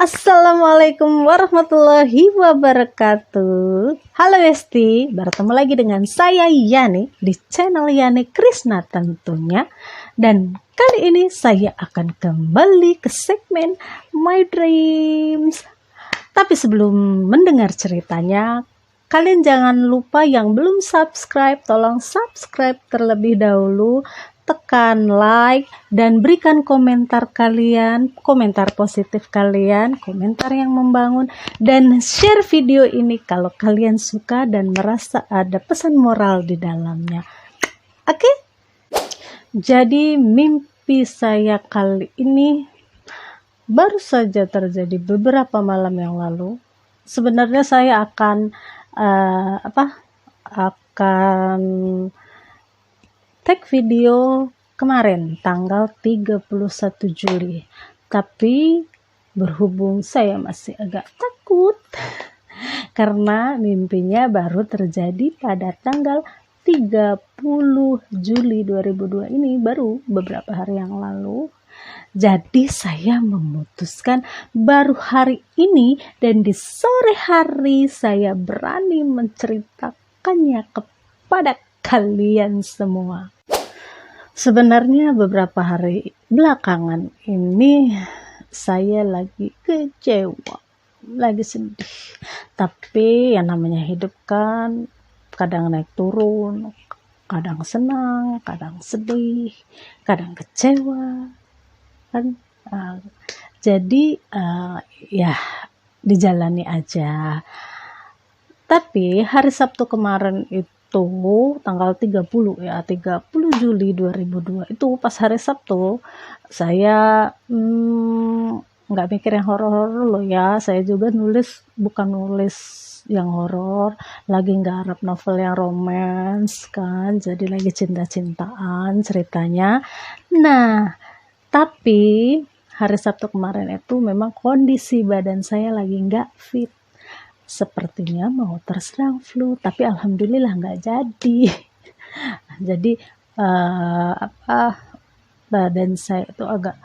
Assalamualaikum warahmatullahi wabarakatuh. Halo Besti, bertemu lagi dengan saya Yani di channel Yani Krisna tentunya. Dan kali ini saya akan kembali ke segmen My Dreams. Tapi sebelum mendengar ceritanya, kalian jangan lupa yang belum subscribe, tolong subscribe terlebih dahulu. Tekan like dan berikan komentar kalian, komentar positif kalian, komentar yang membangun, dan share video ini kalau kalian suka dan merasa ada pesan moral di dalamnya. Oke? Jadi mimpi saya kali ini baru saja terjadi beberapa malam yang lalu. Sebenarnya saya akan tag video kemarin tanggal 31 Juli, tapi berhubung saya masih agak takut karena mimpinya baru terjadi pada tanggal 30 Juli 2002 ini, baru beberapa hari yang lalu. Jadi saya memutuskan baru hari ini dan di sore hari saya berani menceritakannya kepada kalian semua. Sebenarnya beberapa hari belakangan ini saya lagi kecewa, lagi sedih. Tapi yang namanya hidup kan kadang naik turun, kadang senang, kadang sedih, kadang kecewa kan. Jadi ya dijalani aja. Tapi hari Sabtu kemarin itu tanggal 30 Juli 2002 itu pas hari Sabtu saya nggak mikir yang horor-horor loh ya. Saya juga bukan nulis yang horor, lagi nggarap novel yang romance kan, jadi lagi cinta-cintaan ceritanya. Nah, tapi hari Sabtu kemarin itu memang kondisi badan saya lagi nggak fit. Sepertinya mau terserang flu, tapi alhamdulillah nggak jadi. Jadi badan saya itu agak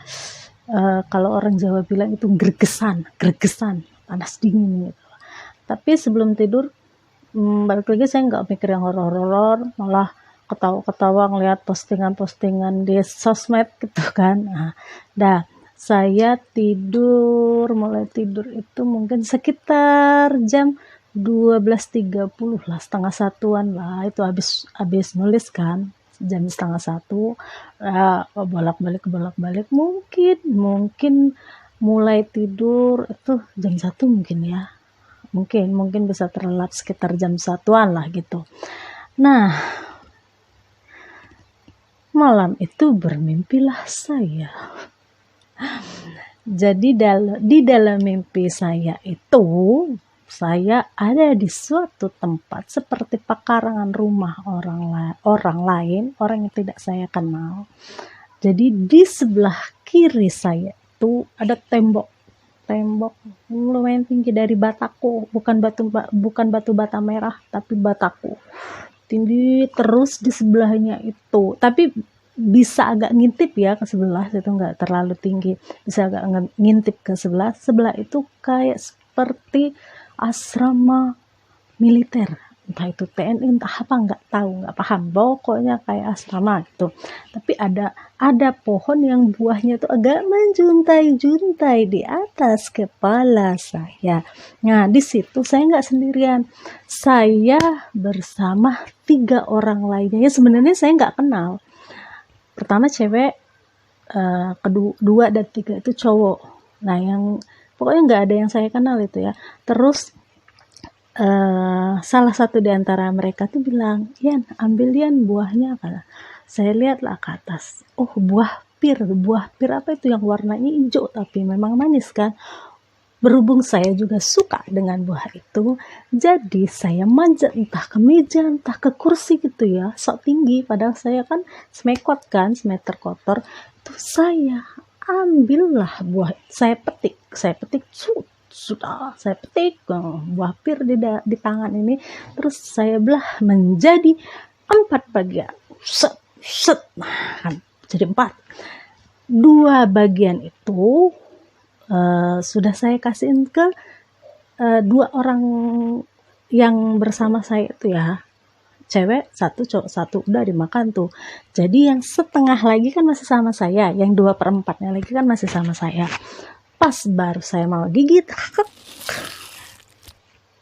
kalau orang Jawa bilang itu gregesan, panas dingin gitu. Tapi sebelum tidur balik lagi saya nggak mikir yang horor-horor, malah ketawa-ketawa ngeliat postingan-postingan di sosmed gitu kan. Saya mulai tidur itu mungkin sekitar jam 12.30 lah, setengah satuan lah. Itu habis nulis kan, jam setengah satu, bolak-balik mungkin mulai tidur itu jam 1 mungkin ya. Mungkin bisa terlelap sekitar jam 1-an lah gitu. Nah, malam itu bermimpilah saya. Jadi di dalam mimpi saya itu, saya ada di suatu tempat seperti pekarangan rumah orang lain, orang yang tidak saya kenal. Jadi di sebelah kiri saya itu ada tembok lumayan tinggi dari bataku, bukan batu bata merah, tapi bataku tinggi terus di sebelahnya itu. Tapi bisa agak ngintip ya ke sebelah, itu nggak terlalu tinggi, bisa agak ngintip ke sebelah itu kayak seperti asrama militer, entah itu TNI entah apa, nggak tahu, nggak paham, pokoknya kayak asrama gitu. Tapi ada pohon yang buahnya tuh agak menjuntai di atas kepala saya. Nah, di situ saya nggak sendirian, saya bersama 3 orang lainnya. Sebenarnya saya nggak kenal. Pertama cewek, kedua dan 3 itu cowok. Nah, yang pokoknya nggak ada yang saya kenal itu ya. Terus salah satu di antara mereka tuh bilang, "Yan, ambil Yan buahnya." Saya lihatlah ke atas. Oh, buah pir apa itu yang warnanya hijau tapi memang manis kan. Berhubung saya juga suka dengan buah itu, jadi saya manjat entah ke meja, entah ke kursi gitu ya, sok tinggi, padahal saya kan semekot kan, semeter kotor. Itu saya ambillah buah, saya petik, sudah saya petik buah pir di tangan ini, terus saya belah menjadi 4 bagian, set, nah kan jadi 4. 2 bagian itu sudah saya kasihin ke 2 orang yang bersama saya itu ya, cewek 1 cowok 1, udah dimakan tuh. Jadi yang setengah lagi kan masih sama saya, yang 2/4-nya lagi kan masih sama saya. Pas baru saya mau gigit,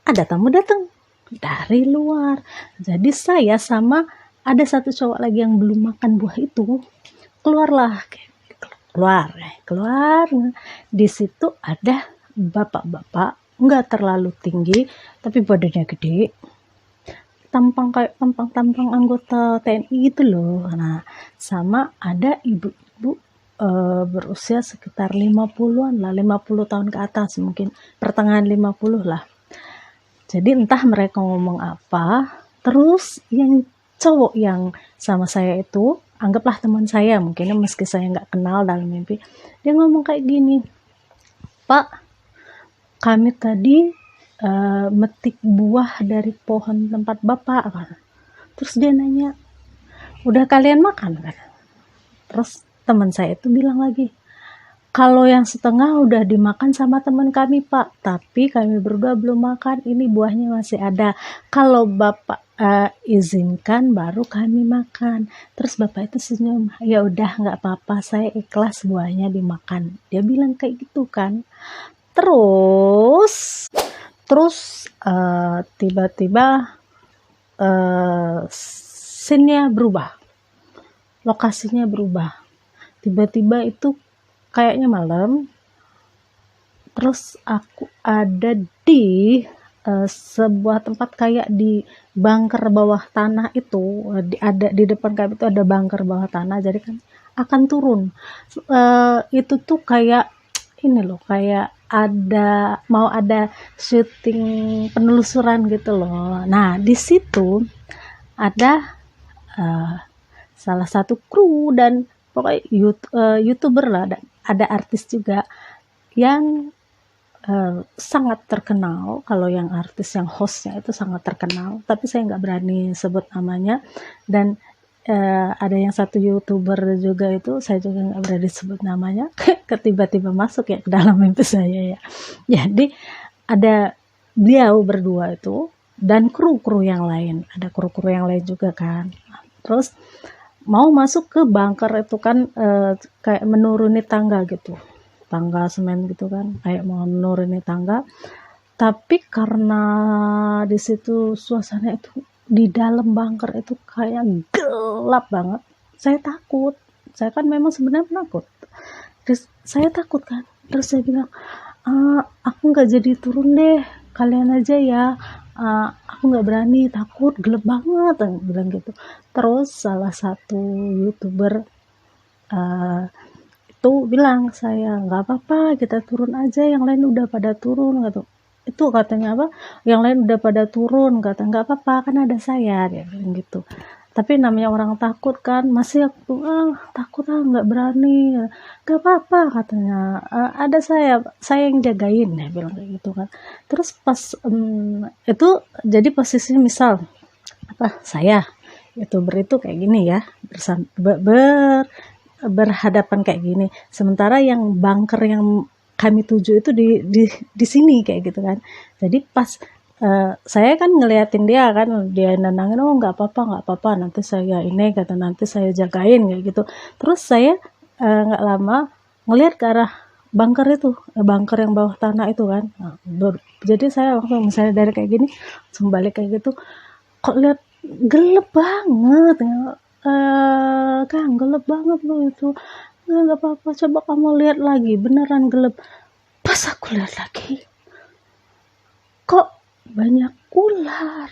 ada tamu datang dari luar. Jadi saya sama ada 1 cowok lagi yang belum makan buah itu, keluarlah, keluar. Di situ ada bapak-bapak, nggak terlalu tinggi, tapi badannya gede, tampang anggota TNI gitu loh. Nah, sama ada ibu-ibu berusia sekitar 50-an lah, 50 tahun ke atas, mungkin pertengahan 50 lah. Jadi entah mereka ngomong apa, terus yang cowok yang sama saya itu, anggaplah teman saya, mungkin meski saya nggak kenal dalam mimpi, dia ngomong kayak gini, "Pak, kami tadi metik buah dari pohon tempat Bapak." Terus dia nanya, "Udah kalian makan?" kan? Terus teman saya itu bilang lagi, "Kalau yang setengah udah dimakan sama teman kami, Pak. Tapi kami berdua belum makan. Ini buahnya masih ada. Kalau Bapak izinkan baru kami makan." Terus Bapak itu senyum, "Ya udah nggak apa-apa, saya ikhlas buahnya dimakan." Dia bilang kayak gitu kan. Terus tiba-tiba scene-nya berubah, lokasinya berubah. Tiba-tiba itu kayaknya malam, terus aku ada di sebuah tempat kayak di bunker bawah tanah itu, ada di depan kami itu ada bunker bawah tanah, jadi kan akan turun. Itu tuh kayak ini loh, kayak mau ada syuting penelusuran gitu loh. Nah, di situ ada salah satu kru dan pokoknya YouTuber lah, ada artis juga yang sangat terkenal. Kalau yang artis yang hostnya itu sangat terkenal, tapi saya nggak berani sebut namanya. Dan ada yang satu YouTuber juga itu, saya juga nggak berani sebut namanya, tiba-tiba masuk ya ke dalam mimpi saya ya. Jadi ada beliau berdua itu dan kru-kru yang lain, ada kru-kru yang lain juga kan. Terus mau masuk ke bunker itu kan kayak menuruni tangga gitu, tangga semen gitu kan, kayak mau menuruni tangga. Tapi karena di situ suasana itu di dalam bunker itu kayak gelap banget, saya takut. Saya kan memang sebenarnya penakut. Terus saya takut kan. Terus saya bilang, "Aku nggak jadi turun deh, kalian aja ya. Aku nggak berani, takut, gelap banget," bilang gitu. Terus salah satu YouTuber itu bilang ke saya, "Nggak apa-apa, kita turun aja, yang lain udah pada turun," gitu. Itu katanya apa? "Yang lain udah pada turun," kata. "Nggak apa-apa, kan ada saya," dia bilang gitu. Tapi namanya orang takut kan, masih aku takut, nggak berani. "Nggak apa-apa," katanya, "ada saya yang jagain," dia bilang kayak gitu kan. Terus pas itu jadi posisinya misal apa, saya YouTuber itu kayak gini ya, berhadapan kayak gini, sementara yang bunker yang kami tuju itu di sini kayak gitu kan. Jadi pas saya kan ngeliatin dia kan, dia nenangin, "Oh nggak apa-apa, nanti saya ini," kata, "nanti saya jagain," kayak gitu. Terus saya nggak lama ngelihat ke arah bunker itu, bunker yang bawah tanah itu kan. Nah, jadi saya langsung misalnya dari kayak gini langsung balik kayak gitu, kok lihat gelap banget ya. Kang, gelap banget loh itu. Nggak apa-apa, coba kamu lihat lagi, beneran gelap. Pas aku lihat lagi, kok banyak ular.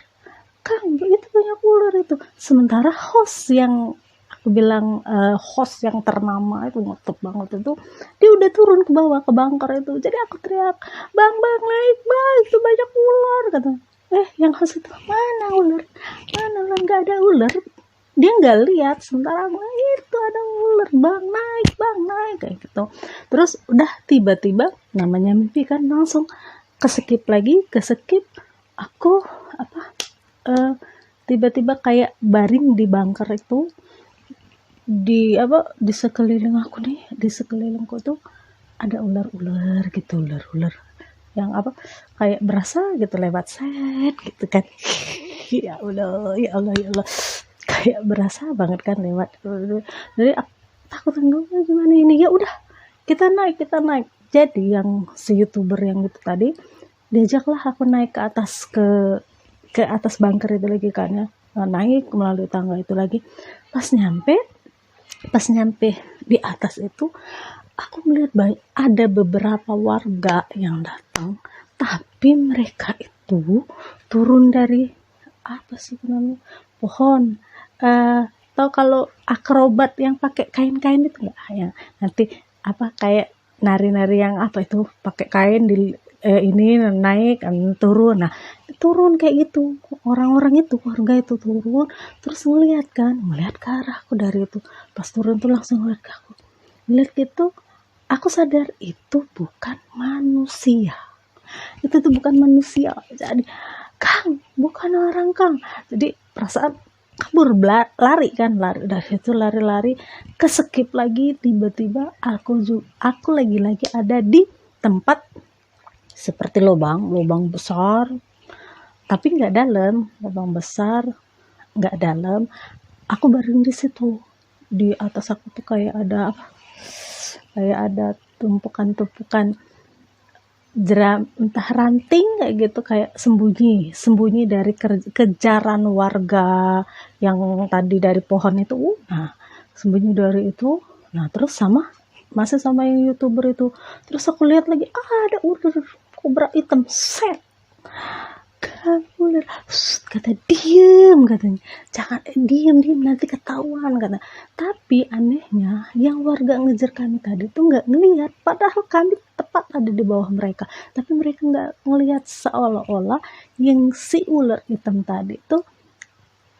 Kang, itu banyak ular itu. Sementara host yang aku bilang host yang ternama itu, ngetop banget itu, dia udah turun ke bawah ke bunker itu. Jadi aku teriak, "Bang, naik bang, itu banyak ular," kata. Yang host itu, "Mana ular? Nggak ada ular." Dia nggak lihat, sementara aku, "Itu ada ular bang, naik kayak gitu." Terus udah tiba-tiba namanya mimpi kan, langsung keskip aku tiba-tiba kayak baring di bunker itu, di sekelilingku tuh ada ular-ular gitu, ular-ular yang apa kayak berasa gitu lewat set gitu kan. Ya Allah, ya Allah, ya Allah, kayak berasa banget kan lewat. Jadi aku takut, gimana ini, ya udah kita naik. Jadi yang si YouTuber yang itu tadi diajaklah aku naik ke atas bunker itu lagi kan ya. Naik melalui tangga itu lagi. Pas nyampe di atas itu aku melihat ada beberapa warga yang datang, tapi mereka itu turun dari apa sih namanya, pohon. Tahu kalau akrobat yang pakai kain-kain itu enggak, yang nanti apa kayak nari-nari yang apa itu pakai kain di ini naik turun. Nah, turun kayak gitu. Orang-orang itu, warga itu turun terus ngeliat ke arahku dari itu. Pas turun tuh langsung ngeliat ke aku. Ngeliat gitu, aku sadar itu bukan manusia. Itu tuh bukan manusia. Jadi, Kang, bukan orang, Kang. Jadi perasaan kabur, lari dari situ, lari keskip lagi. Tiba-tiba aku lagi-lagi ada di tempat seperti lubang besar, tapi nggak dalam, lubang besar nggak dalam. Aku baring di situ. Di atas aku tuh kayak ada tumpukan jeram, entah ranting kayak gitu, kayak sembunyi dari kejaran warga yang tadi dari pohon itu. Nah, sembunyi dari itu. Nah, terus masih sama yang YouTuber itu. Terus aku lihat lagi, ada ular kobra hitam, set. Ular, kata diem, katanya, jangan diem nanti ketahuan, kata. Tapi anehnya yang warga ngejar kami tadi tuh nggak ngelihat, padahal kami tepat ada di bawah mereka, tapi mereka nggak ngelihat, seolah-olah yang si ular hitam tadi tuh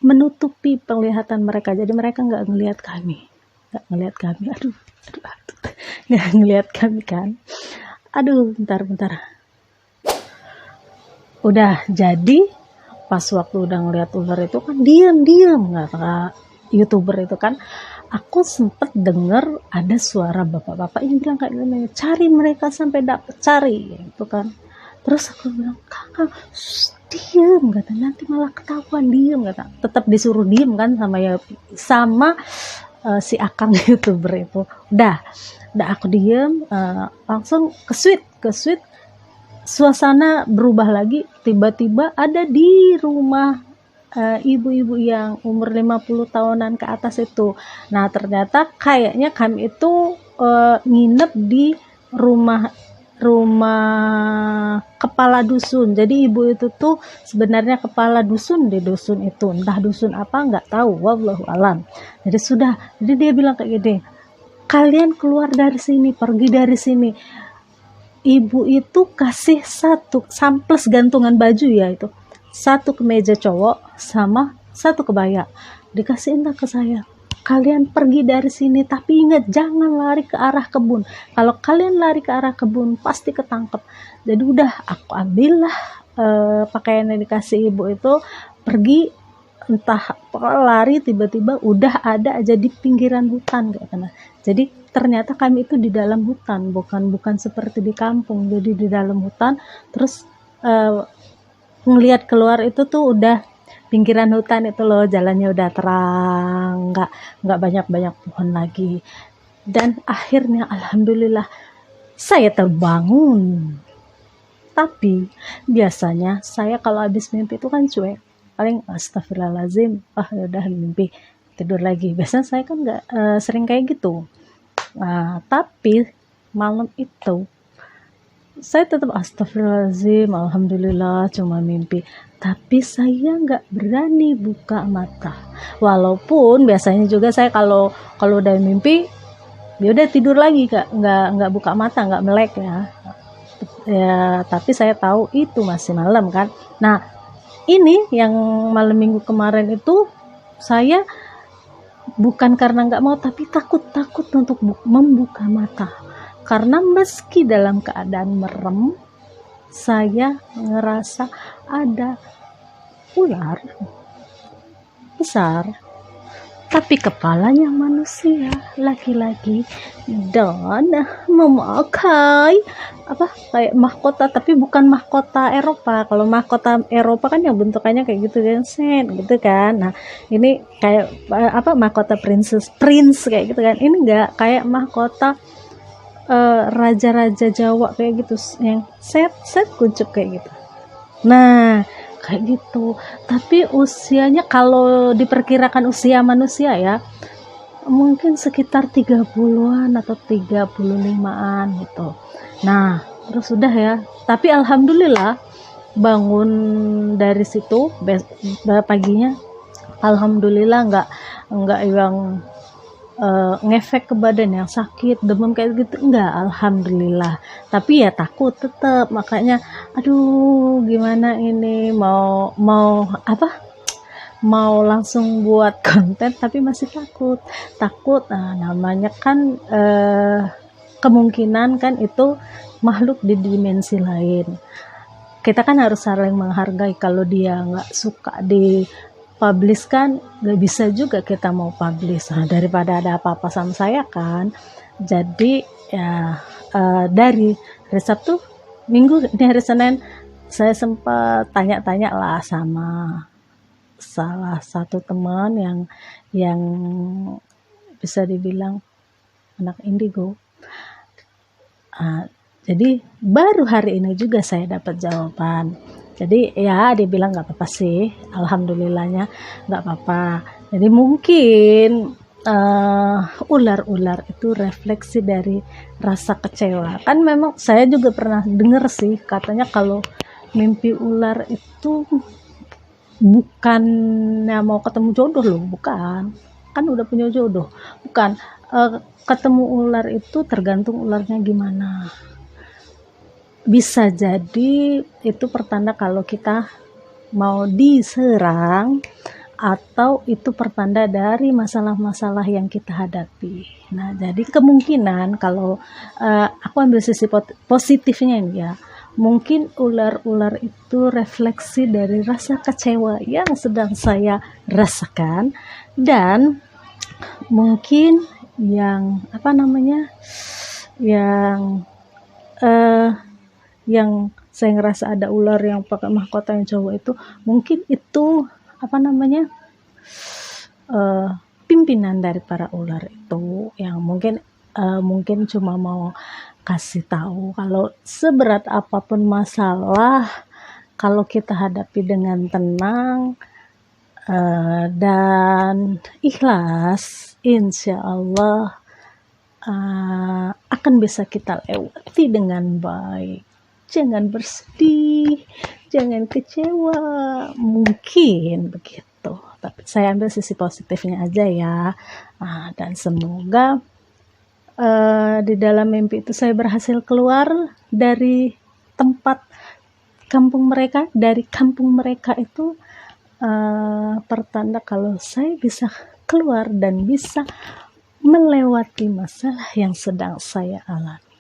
menutupi penglihatan mereka, jadi mereka nggak ngelihat kami. Aduh, nggak ngelihat kami kan. Aduh, bentar. Udah jadi pas waktu udah ngeliat ular itu kan diem kata YouTuber itu kan, aku sempet denger ada suara bapak-bapak yang bilang kayak gini, cari mereka sampai dapet, cari gitu kan. Terus aku bilang, kakak diem, kata, nanti malah ketahuan, diem, kata. Tetap disuruh diem kan sama si Akang YouTuber itu. Udah aku diem, langsung ke suite. Suasana berubah lagi, tiba-tiba ada di rumah ibu-ibu yang umur 50 tahunan ke atas itu. Nah, ternyata kayaknya kami itu nginep di rumah kepala dusun. Jadi ibu itu tuh sebenarnya kepala dusun di dusun itu. Entah dusun apa nggak tahu, wallahu alam. Jadi dia bilang kayak gini, kalian keluar dari sini, pergi dari sini. Ibu itu kasih satu samples gantungan baju, ya itu, satu kemeja cowok sama satu kebaya, dikasihin ke saya. Kalian pergi dari sini, tapi ingat jangan lari ke arah kebun. Kalau kalian lari ke arah kebun pasti ketangkep. Jadi udah aku ambillah pakaian yang dikasih ibu itu, pergi, entah lari, tiba-tiba udah ada aja di pinggiran hutan kayak gitu. Jadi ternyata kami itu di dalam hutan, bukan seperti di kampung. Jadi di dalam hutan, terus ngelihat keluar itu tuh udah pinggiran hutan itu loh, jalannya udah terang, nggak banyak pohon lagi. Dan akhirnya alhamdulillah saya terbangun. Tapi biasanya saya kalau habis mimpi itu kan cuek, paling astagfirullahaladzim, udah mimpi, tidur lagi. Biasanya saya kan nggak sering kayak gitu. Nah, tapi malam itu saya tetap astagfirullahaladzim, alhamdulillah cuma mimpi. Tapi saya nggak berani buka mata. Walaupun biasanya juga saya kalau udah mimpi, ya udah tidur lagi, nggak buka mata, nggak melek ya. Tapi saya tahu itu masih malam kan. Nah, ini yang malam minggu kemarin itu saya bukan karena nggak mau, tapi takut untuk membuka mata. Karena meski dalam keadaan merem, saya ngerasa ada ular besar tapi kepalanya manusia laki-laki dan memakai kayak mahkota, tapi bukan mahkota Eropa. Kalau mahkota Eropa kan yang bentukannya kayak gitu kan, set gitu kan. Nah ini kayak mahkota prince kayak gitu kan. Ini enggak, kayak mahkota raja-raja Jawa kayak gitu, yang set kuncup kayak gitu. Nah kayak gitu, tapi usianya kalau diperkirakan usia manusia ya mungkin sekitar 30-an atau 35-an gitu. Nah terus udah ya, tapi alhamdulillah bangun dari situ paginya, alhamdulillah nggak yang ngefek ke badan yang sakit, demam kayak gitu, enggak, alhamdulillah. Tapi ya takut tetap, makanya aduh gimana ini, mau langsung buat konten tapi masih takut. Nah namanya kan kemungkinan kan itu makhluk di dimensi lain, kita kan harus saling menghargai. Kalau dia nggak suka di publish kan nggak bisa juga kita mau publish. Nah, daripada ada apa-apa sama saya kan, jadi ya dari hari Sabtu, Minggu, ini hari Senin saya sempat tanya-tanya lah sama salah satu teman yang bisa dibilang anak indigo. Jadi baru hari ini juga saya dapat jawaban. Jadi ya dia bilang nggak apa-apa sih, alhamdulillahnya nggak apa-apa. Jadi mungkin ular-ular itu refleksi dari rasa kecewa. Kan memang saya juga pernah dengar sih katanya kalau mimpi ular itu bukan mau ketemu jodoh loh, bukan. Kan udah punya jodoh, bukan. Ketemu ular itu tergantung ularnya gimana. Bisa jadi itu pertanda kalau kita mau diserang, atau itu pertanda dari masalah-masalah yang kita hadapi. Nah jadi kemungkinan kalau aku ambil sisi positifnya ini ya, mungkin ular-ular itu refleksi dari rasa kecewa yang sedang saya rasakan, dan mungkin yang yang saya ngerasa ada ular yang pakai mahkota yang cowok itu, mungkin itu pimpinan dari para ular itu yang mungkin cuma mau kasih tahu kalau seberat apapun masalah, kalau kita hadapi dengan tenang dan ikhlas, insya Allah akan bisa kita lewati dengan baik. Jangan bersedih, jangan kecewa, mungkin begitu. Tapi saya ambil sisi positifnya aja ya. Dan semoga di dalam mimpi itu saya berhasil keluar dari tempat kampung mereka, dari kampung mereka itu pertanda kalau saya bisa keluar dan bisa melewati masalah yang sedang saya alami.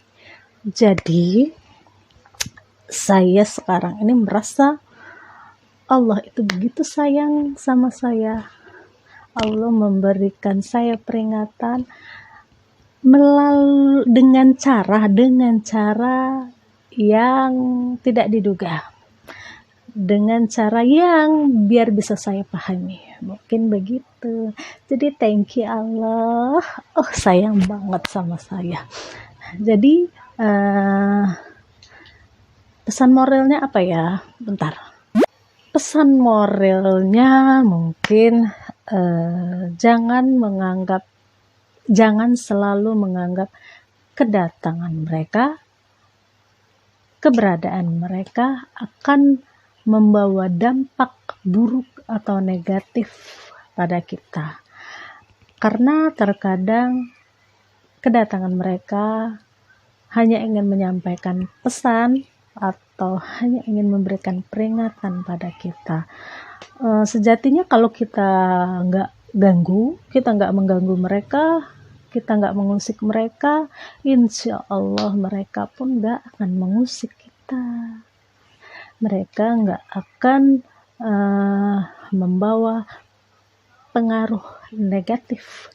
Jadi saya sekarang ini merasa Allah itu begitu sayang sama saya. Allah memberikan saya peringatan dengan cara yang tidak diduga, dengan cara yang biar bisa saya pahami, mungkin begitu. Jadi thank you Allah, sayang banget sama saya. Jadi pesan moralnya apa ya? Bentar. Pesan moralnya mungkin jangan selalu menganggap kedatangan mereka, keberadaan mereka akan membawa dampak buruk atau negatif pada kita. Karena terkadang kedatangan mereka hanya ingin menyampaikan pesan atau hanya ingin memberikan peringatan pada kita. Sejatinya kalau kita nggak mengganggu mereka, kita nggak mengusik mereka, insya Allah mereka pun nggak akan mengusik kita. Mereka nggak akan membawa pengaruh negatif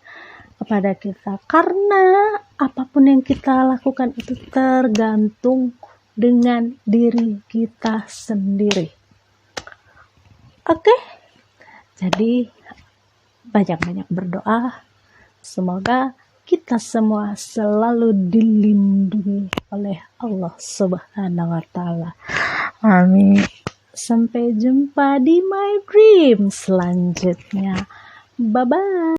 kepada kita, karena apapun yang kita lakukan itu tergantung dengan diri kita sendiri. Oke, jadi banyak-banyak berdoa, semoga kita semua selalu dilindungi oleh Allah Subhanahu wa Ta'ala. Amin. Sampai jumpa di My Dream selanjutnya. Bye bye.